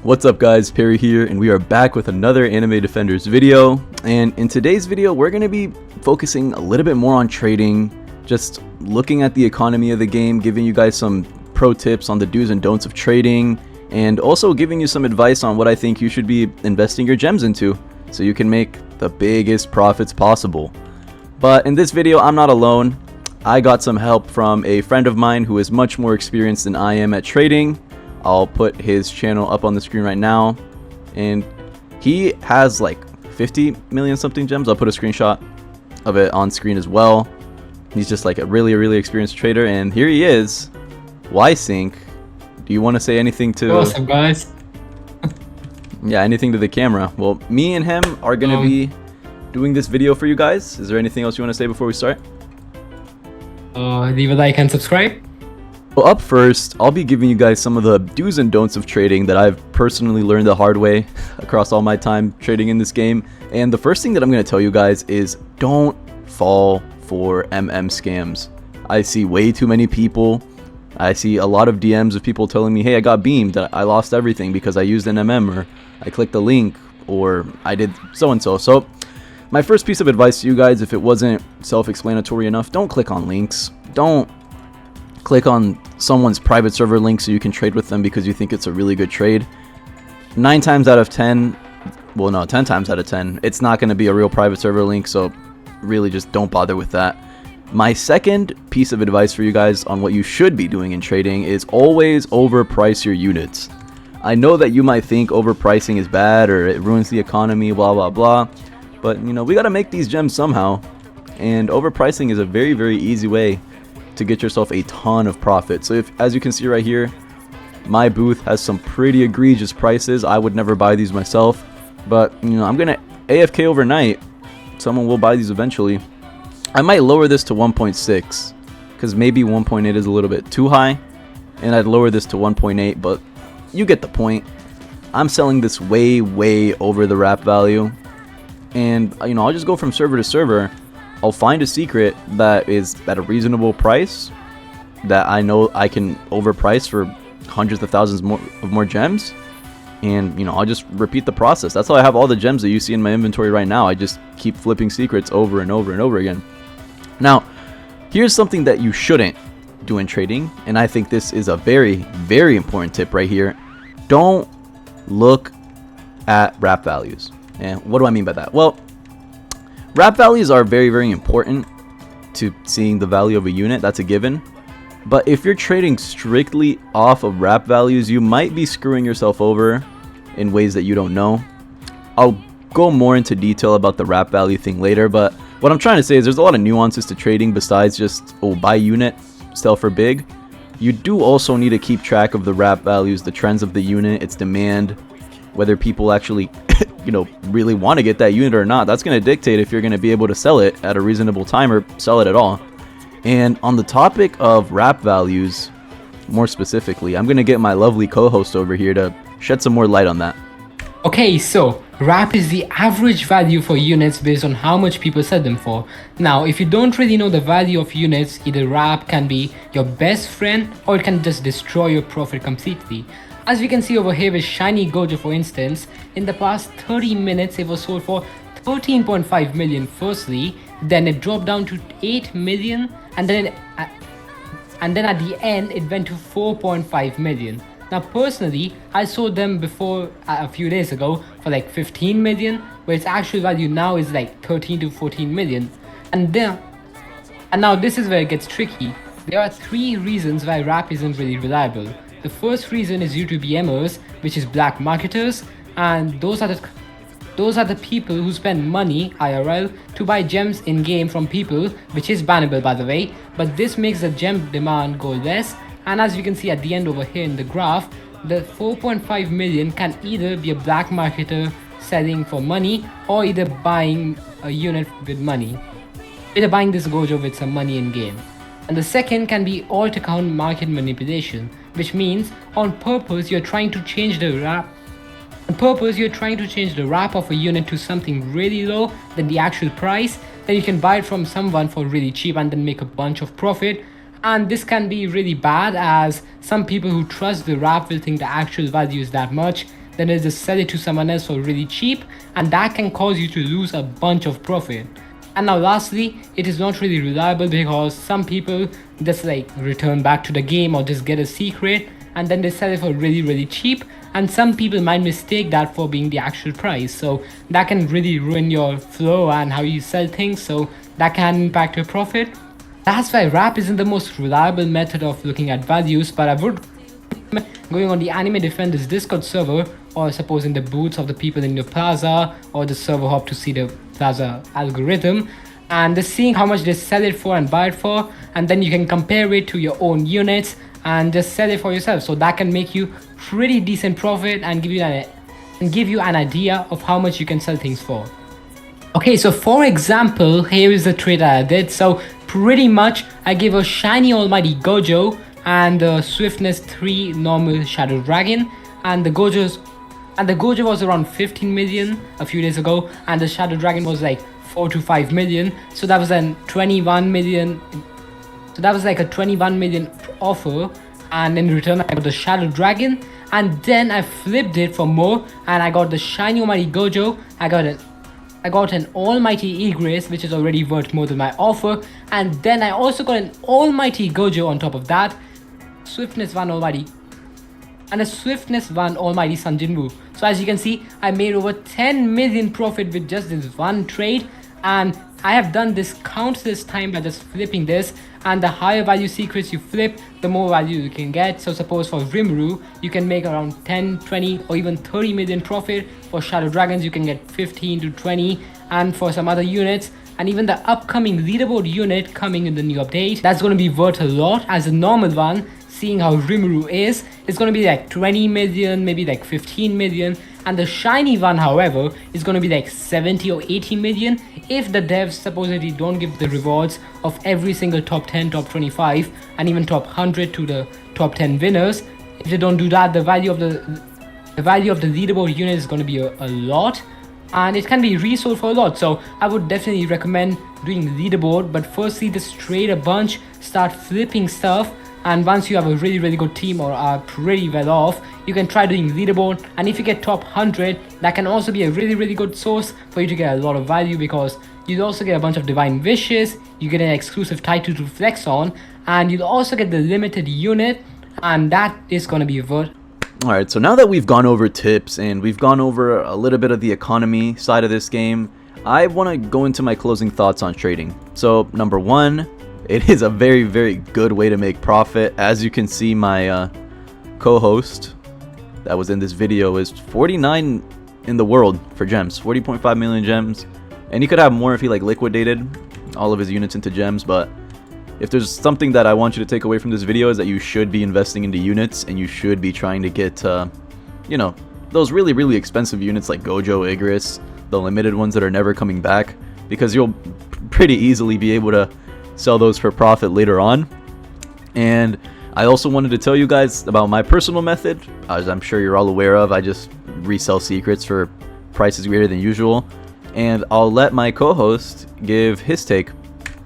What's up guys, Perry here, and we are back with another Anime Defenders video. And in today's video, we're going to be focusing a little bit more on trading, just looking at the economy of the game, giving you guys some pro tips on the do's and don'ts of trading, and also giving you some advice on what I think you should be investing your gems into, so you can make the biggest profits possible. But in this video, I'm not alone. I got some help from a friend of mine who is much more experienced than I am at trading. I'll put his channel up on the screen right now, and he has like 50 million something gems. I'll put a screenshot of it on screen as well. He's just like a really experienced trader, and here he is. WhySync, do you want to say anything to... What's up, guys? Yeah, anything to the camera? Well, me and him are gonna be doing this video for you guys. Is there anything else you want to say before we start? Leave a like and subscribe. Well, up first, I'll be giving you guys some of the do's and don'ts of trading that I've personally learned the hard way across all my time trading in this game. And the first thing that I'm going to tell you guys is don't fall for scams. I see way too many people. I see a lot of DMs of people telling me, hey, I got beamed, I lost everything because I used an or I clicked a link, or I did so-and-so. So my first piece of advice to you guys, if it wasn't self-explanatory enough, don't click on links. Don't click on someone's private server link so you can trade with them because you think it's a really good trade. 9 times out of 10, well no, 10 times out of 10, it's not going to be a real private server link, so really just don't bother with that. My second piece of advice for you guys on what you should be doing in trading is always overprice your units. I know that you might think overpricing is bad or it ruins the economy, blah blah blah, but you know, we got to make these gems somehow, and overpricing is a very easy way to get yourself a ton of profit. So if, as you can see right here, my booth has some pretty egregious prices. I would never buy these myself, but you know, I'm gonna AFK overnight. Someone will buy these eventually. I might lower this to 1.6 because maybe 1.8 is a little bit too high, and I'd lower this to 1.8, but you get the point. I'm selling this way over the wrap value, and you know, I'll just go from server to server. I'll find a secret that is at a reasonable price that I know I can overprice for hundreds of thousands more gems, and you know, I'll just repeat the process. That's how I have all the gems that you see in my inventory right now. I just keep flipping secrets over and over again. Now, here's something that you shouldn't do in trading, and I think this is a very important tip right here. Don't look at wrap values. And what do I mean by that? Well, wrap values are very important to seeing the value of a unit. That's a given. But if you're trading strictly off of wrap values, you might be screwing yourself over in ways that you don't know. I'll go more into detail about the wrap value thing later, but what I'm trying to say is there's a lot of nuances to trading besides just, oh, buy unit, sell for big. You do also need to keep track of the wrap values, the trends of the unit, its demand, whether people actually you know, really want to get that unit or not. That's going to dictate if you're going to be able to sell it at a reasonable time or sell it at all. And on the topic of wrap values, more specifically, I'm going to get my lovely co-host over here to shed some more light on that. Okay, so wrap is the average value for units based on how much people sell them for. Now, if you don't really know the value of units, either wrap can be your best friend or it can just destroy your profit completely. As we can see over here with Shiny Gojo, for instance, in the past 30 minutes it was sold for 13.5 million firstly, then it dropped down to 8 million, and then at the end it went to 4.5 million. Now personally, I sold them before a few days ago for like 15 million, where its actual value now is like 13 to 14 million. And now this is where it gets tricky. There are 3 reasons why wrap isn't really reliable. The first reason is due to BMers, which is black marketers, and those are the people who spend money IRL to buy gems in game from people, which is bannable by the way, but this makes the gem demand go less. And as you can see at the end over here in the graph, the 4.5 million can either be a black marketer selling for money or either buying a unit with money, either buying this Gojo with some money in game. And the second can be alt account market manipulation, which means on purpose you're trying to change the wrap. On purpose you're trying to change the wrap of a unit to something really low than the actual price, then you can buy it from someone for really cheap and then make a bunch of profit. And this can be really bad, as some people who trust the wrap will think the actual value is that much, then they'll just sell it to someone else for really cheap, and that can cause you to lose a bunch of profit. And now lastly, it is not really reliable because some people just like return back to the game or just get a secret and then they sell it for really cheap, and some people might mistake that for being the actual price, so that can really ruin your flow and how you sell things, so that can impact your profit. That's why wrap isn't the most reliable method of looking at values, but I would recommend going on the Anime Defenders Discord server, or suppose in the booths of the people in your plaza, or the server hop to see the plaza algorithm, and just seeing how much they sell it for and buy it for, and then you can compare it to your own units and just sell it for yourself. So that can make you pretty decent profit and give you an idea of how much you can sell things for. Okay, so for example, here is the trade that I did. So pretty much I gave a shiny almighty Gojo and a swiftness 3 normal shadow dragon, and the Gojo was around 15 million a few days ago, and the shadow dragon was like 4 to 5 million. So that was a 21 million. So that was like a 21 million offer, and in return I got the shadow dragon, and then I flipped it for more and I got the shiny almighty Gojo. I got an almighty Egress, which is already worth more than my offer, and then I also got an almighty Gojo on top of that, swiftness 1 almighty, and a swiftness 1 almighty Sun Jinwoo. So as you can see, I made over 10 million profit with just this one trade, and I have done this countless time by just flipping this, and the higher value secrets you flip, the more value you can get. So suppose for Rimuru, you can make around 10, 20 or even 30 million profit. For Shadow Dragons, you can get 15 to 20, and for some other units, and even the upcoming leaderboard unit coming in the new update, that's going to be worth a lot. As a normal one, seeing how Rimuru is, it's going to be like 20 million, maybe like 15 million, and the shiny one, however, is going to be like 70 or 80 million if the devs supposedly don't give the rewards of every single top 10, top 25 and even top 100 to the top 10 winners. If they don't do that, the value of the leaderboard unit is going to be a lot, and it can be resold for a lot. So I would definitely recommend doing leaderboard, but firstly just trade a bunch, start flipping stuff, and once you have a really good team or are pretty well off, you can try doing leaderboard. And if you get top 100, that can also be a really good source for you to get a lot of value, because you'll also get a bunch of divine wishes, you get an exclusive title to flex on, and you'll also get the limited unit, and that is going to be worth. Alright, so now that we've gone over tips and we've gone over a little bit of the economy side of this game, I want to go into my closing thoughts on trading. So number one, it is a very good way to make profit. As you can see, my co-host that was in this video is 49 in the world for gems, 40.5 million gems, and he could have more if he like liquidated all of his units into gems. But if there's something that I want you to take away from this video, is that you should be investing into units, and you should be trying to get you know, those really expensive units like Gojo, Igris, the limited ones that are never coming back, because you'll pretty easily be able to sell those for profit later on. And I also wanted to tell you guys about my personal method, as I'm sure you're all aware of. I just resell secrets for prices greater than usual, and I'll let my co-host give his take.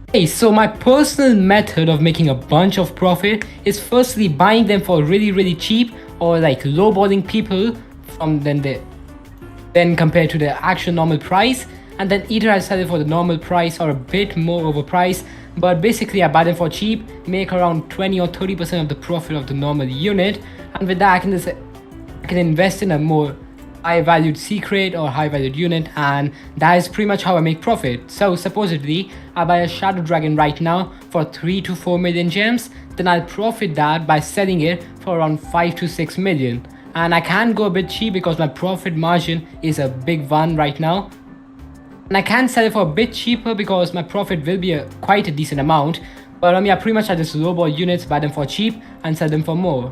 Okay, so my personal method of making a bunch of profit is firstly buying them for really cheap, or like lowballing people from then compared to the actual normal price, and then either I sell it for the normal price or a bit more overpriced. But basically I buy them for cheap, make around 20 or 30% of the profit of the normal unit, and with that I can invest in a more high valued secret or high valued unit, and that is pretty much how I make profit. So supposedly I buy a shadow dragon right now for 3 to 4 million gems, then I'll profit that by selling it for around 5 to 6 million, and I can go a bit cheap because my profit margin is a big one right now. And I can sell it for a bit cheaper because my profit will be quite a decent amount. But yeah, pretty much I just lowball units, buy them for cheap, and sell them for more.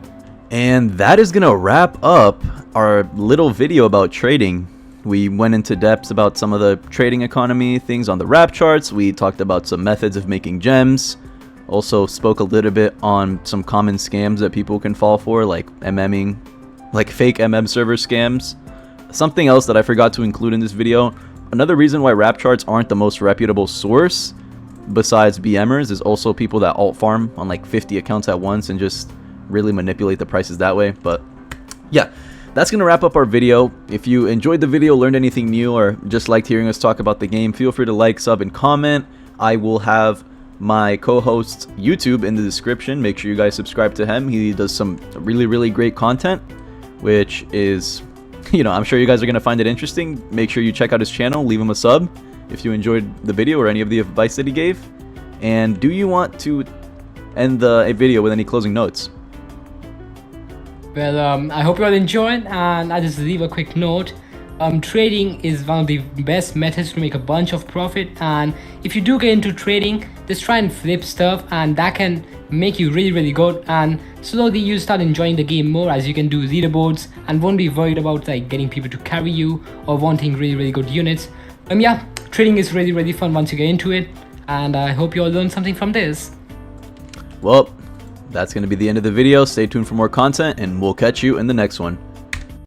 And that is gonna wrap up our little video about trading. We went into depths about some of the trading economy things on the wrap charts. We talked about some methods of making gems. Also spoke a little bit on some common scams that people can fall for, like MMing, like fake MM server scams. Something else that I forgot to include in this video, another reason why wrap charts aren't the most reputable source, besides BMers, is also people that alt farm on like 50 accounts at once and just really manipulate the prices that way. But yeah, that's going to wrap up our video. If you enjoyed the video, learned anything new, or just liked hearing us talk about the game, feel free to like, sub, and comment. I will have my co-host's YouTube in the description. Make sure you guys subscribe to him. He does some really great content, which is, I'm sure you guys are going to find it interesting. Make sure you check out his channel, leave him a sub if you enjoyed the video or any of the advice that he gave. And do you want to end the video with any closing notes? Well, I hope you all enjoyed, and I'll just leave a quick note. Trading is one of the best methods to make a bunch of profit, and if you do get into trading, just try and flip stuff, and that can make you really good, and slowly you start enjoying the game more as you can do leaderboards and won't be worried about like getting people to carry you or wanting really good units. Yeah, trading is really fun once you get into it, and I hope you all learned something from this. Well, that's going to be the end of the video. Stay tuned for more content, and we'll catch you in the next one.